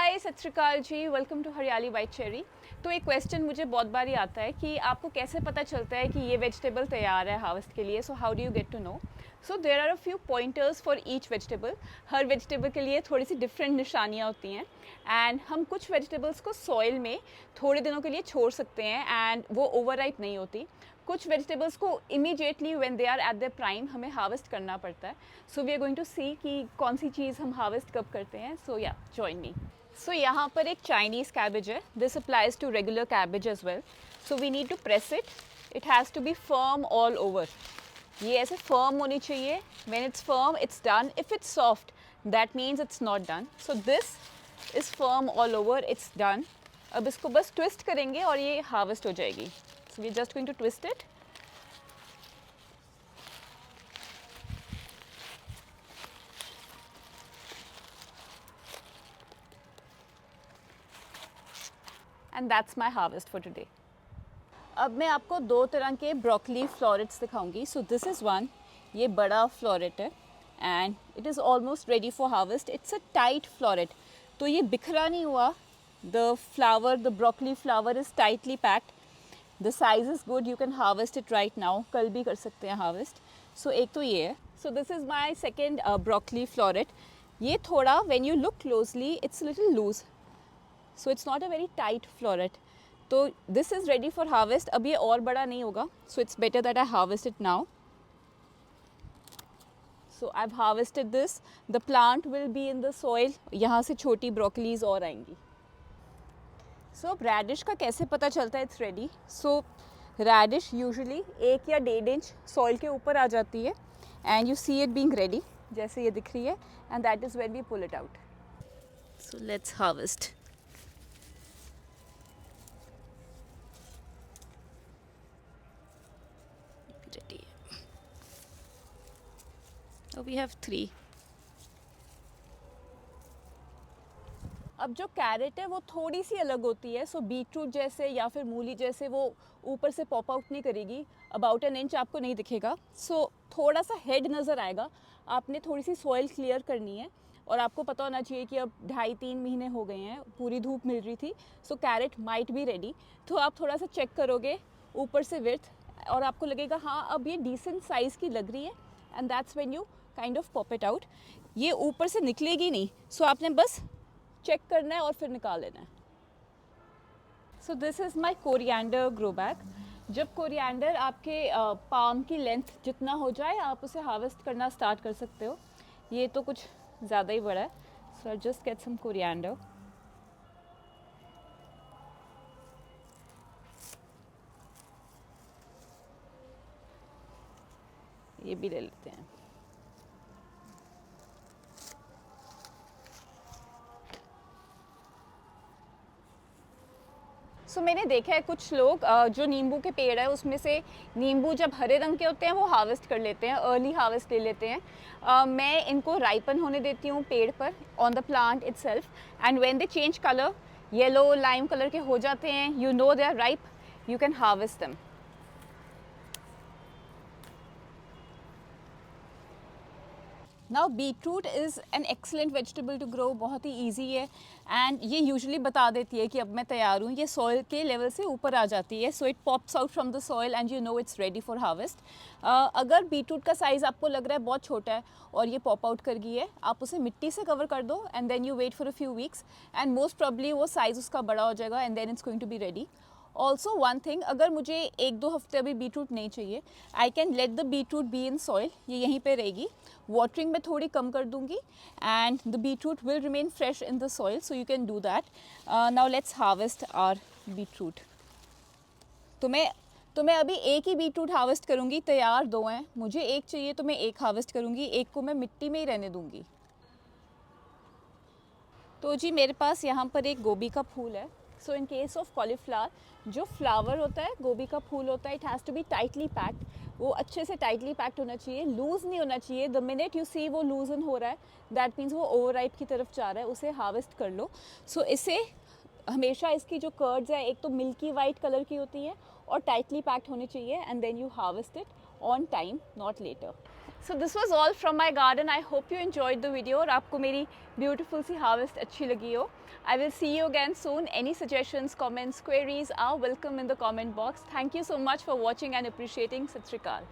हाय सत श्री अकाल जी, welcome to हरियाली बाई चेरी। तो एक क्वेश्चन मुझे बहुत बार ही आता है कि आपको कैसे पता चलता है कि ये वेजिटेबल तैयार है हार्वेस्ट के लिए। So how do you get to know? So there are a few pointers for each vegetable. हर वेजिटेबल के लिए थोड़ी सी डिफरेंट निशानियाँ होती हैं एंड हम कुछ वेजिटेबल्स को सॉइल में थोड़े दिनों के लिए छोड़ सकते हैं एंड वो ओवरराइप नहीं होती। कुछ वेजिटेबल्स को immediately when they are at the prime हमें हार्वेस्ट करना पड़ता है। So we are going to see कि कौन सी चीज़ हम हार्वेस्ट कब करते हैं। सो या जॉइन मी। सो यहाँ पर एक चाइनीज़ कैबेज है। This applies to regular cabbage as well. So we need to press it. It has to be firm all over. ये ऐसे फर्म होनी चाहिए। When it's firm it's done. If it's soft that means it's not done. So this is firm all over, it's done. अब इसको बस twist करेंगे और ये हार्वेस्ट हो जाएगी। So we're just going to twist it. And that's my harvest for today. अब मैं आपको दो तरह के ब्रोकली फ्लोरेट्स दिखाऊंगी. So this is one. ये बड़ा फ्लोरेट है and it is almost ready for harvest. It's a tight floret. तो ये बिखरा नहीं हुआ. The broccoli flower is tightly packed. The size is good. You can harvest it right now. कल भी कर सकते हैं harvest. So एक तो ये है. So this is my second broccoli floret. ये थोड़ा when you look closely it's a little loose. So it's not a very tight floret. तो this is ready for harvest. अब ये और बड़ा नहीं होगा. So it's better that I harvest it now. So I've harvested this. The plant will be in the soil. यहाँ से छोटी broccolis और आएंगी. सो रैडिश का कैसे पता चलता है it's ready? So radish usually 1 या 1.5 इंच सॉइल के ऊपर आ जाती है and you see it being ready, जैसे ये दिख रही है, and that is when we pull it out. So let's harvest. Ready. We have 3. अब जो कैरेट है वो थोड़ी सी अलग होती है. सो बीटरूट जैसे या फिर मूली जैसे वो ऊपर से पॉप आउट नहीं करेगी. अबाउट एन इंच आपको नहीं दिखेगा. सो थोड़ा सा हेड नज़र आएगा. आपने थोड़ी सी सॉइल क्लियर करनी है और आपको पता होना चाहिए कि अब 2.5-3 महीने हो गए हैं, पूरी धूप मिल रही थी. सो कैरेट माइट बी रेडी. तो आप थोड़ा सा चेक करोगे ऊपर से विड्थ और आपको लगेगा हाँ अब ये डिसेंट साइज़ की लग रही है and that's when you kind of pop it out. ये ऊपर से निकलेगी नहीं. सो आपने बस चेक करना है और फिर निकाल लेना है. सो this is my coriander grow bag. जब कोरिएंडर आपके पाम की लेंथ जितना हो जाए आप उसे हार्वेस्ट करना स्टार्ट कर सकते हो. ये तो कुछ ज़्यादा ही बड़ा है. So I just get some coriander. ये भी ले लेते हैं. सो मैंने देखा है कुछ लोग जो नींबू के पेड़ है उसमें से नींबू जब हरे रंग के होते हैं वो हार्वेस्ट कर लेते हैं, अर्ली हार्वेस्ट ले लेते हैं. मैं इनको राइपन होने देती हूँ पेड़ पर on the plant itself and when they change colour, yellow lime colour के हो जाते हैं, you know they are ripe, you can harvest them. Now beetroot is an excellent vegetable to grow. बहुत ही ईजी है एंड ये usually बता देती है कि अब मैं तैयार हूँ. ये सॉइल के लेवल से ऊपर आ जाती है. So it pops out from the soil and you know it's ready for harvest. अगर बीटरूट का साइज़ आपको लग रहा है बहुत छोटा है और ये पॉप आउट कर गई है, आप उसे मिट्टी से कवर कर दो and then you wait for a few weeks and most probably वो साइज़ उसका बड़ा हो जाएगा and then it's going to be ready. Also one thing, अगर मुझे 1-2 हफ्ते अभी बीटरूट नहीं चाहिए, I can let the beetroot be in soil. ये यहीं पे रहेगी. वाटरिंग में थोड़ी कम कर दूंगी and the beetroot will remain fresh in the soil. So you can do that. Now let's harvest our beetroot. तो मैं अभी एक ही बीटरूट हार्वेस्ट करूँगी. तैयार 2 हैं, मुझे एक चाहिए तो मैं एक हार्वेस्ट करूँगी. एक को मैं मिट्टी में ही रहने दूँगी. तो जी मेरे पास यहाँ पर एक गोभी का फूल है. So in case of cauliflower, जो फ्लावर होता है, गोभी का फूल होता है, it has to be tightly packed. वो अच्छे से टाइटली पैक्ड होना चाहिए, लूज़ नहीं होना चाहिए. द मिनट यू सी वो लूजन हो रहा है दैट मीन्स वो ओवरराइप की तरफ जा रहा है. उसे हार्वेस्ट कर लो. सो इसे हमेशा इसकी जो कर्ड्स है एक तो मिल्की वाइट कलर की होती है और टाइटली पैक्ड होनी चाहिए and then you harvest it on time, not later. So this was all from my garden. I hope you enjoyed the video और आपको मेरी ब्यूटीफुल सी हार्वेस्ट अच्छी लगी हो. I will see you again soon. Any suggestions, comments, queries are welcome in the comment box. Thank you so much for watching and appreciating. Sat Sri Akal.